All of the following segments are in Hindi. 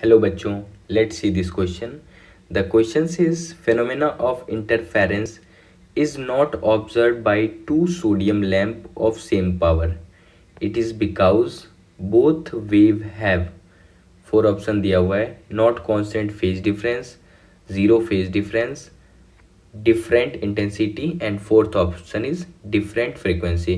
Hello बच्चों, let's see this question. The question says phenomena of interference is not observed by two sodium lamp of same power. It is because both wave have four option दिया हुआ है not constant phase difference, zero phase difference, different intensity and fourth option is different frequency.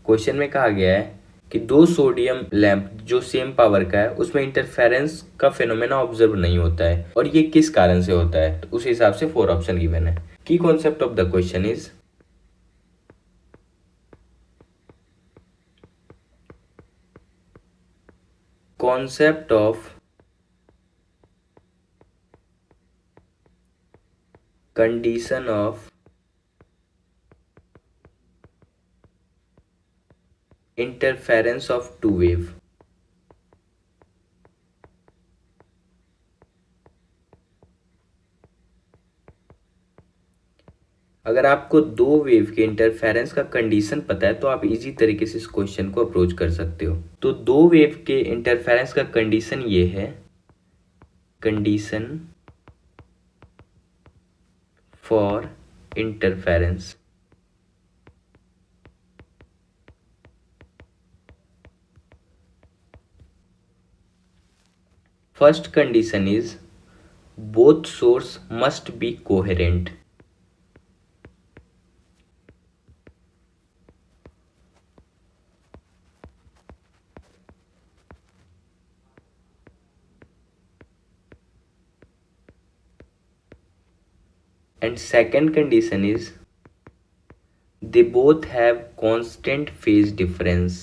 Question में कहा गया है कि दो सोडियम लैंप जो सेम पावर का है उसमें इंटरफेरेंस का फिनोमेना ऑब्जर्व नहीं होता है और ये किस कारण से होता है, तो उस हिसाब से फोर ऑप्शन गिवन है। की concept of the question is concept of condition of interference of two wave। अगर आपको दो वेव के इंटरफेरेंस का कंडीशन पता है तो आप इजी तरीके से इस क्वेश्चन को अप्रोच कर सकते हो। तो दो वेव के इंटरफेरेंस का कंडीशन ये है, condition for interference. First condition is both source must be coherent. And second condition is they both have constant phase difference।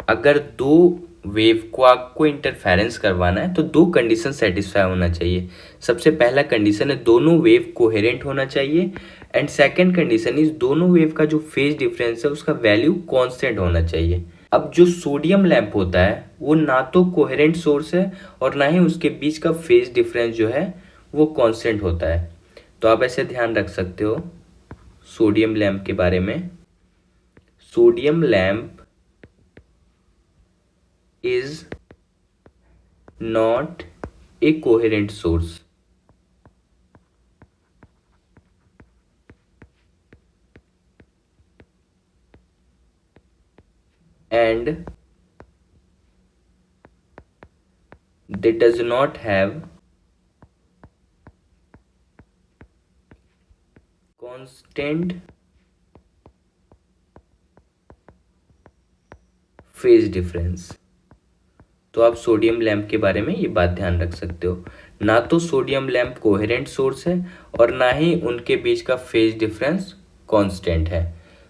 अगर दो वेव को आपको इंटरफेरेंस करवाना है तो दो कंडीशन सेटिस्फाई होना चाहिए। सबसे पहला कंडीशन है दोनों वेव कोहेरेंट होना चाहिए एंड सेकंड कंडीशन इज दोनों वेव का जो फेज डिफरेंस है उसका वैल्यू कांस्टेंट होना चाहिए। अब जो सोडियम लैंप होता है वो ना तो कोहेरेंट सोर्स है और ना ही उसके बीच का फेज डिफरेंस जो है वो कांस्टेंट होता है। तो आप ऐसे ध्यान रख सकते हो सोडियम लैंप के बारे में, sodium lamp is not a coherent source and they does not have constant phase difference। तो आप सोडियम लैंप के बारे में ये बात ध्यान रख सकते हो, ना तो सोडियम लैंप कोहेरेंट सोर्स है और ना ही उनके बीच का फेज डिफरेंस कांस्टेंट है।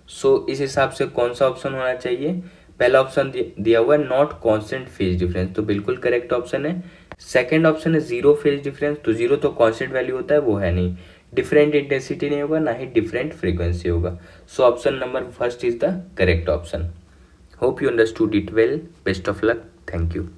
सो इस हिसाब से कौन सा ऑप्शन होना चाहिए, पहला ऑप्शन दिया हुआ है नॉट कांस्टेंट फेज डिफरेंस, तो बिल्कुल करेक्ट ऑप्शन है। सेकंड ऑप्शन है जीरो फेज डिफरेंस, तो जीरो तो कांस्टेंट वैल्यू होता है, वो है नहीं। डिफरेंट इंटेंसिटी नहीं होगा, ना ही डिफरेंट फ्रीक्वेंसी होगा। So option number first is the correct option. Hope you understood it well. Best of luck. Thank you.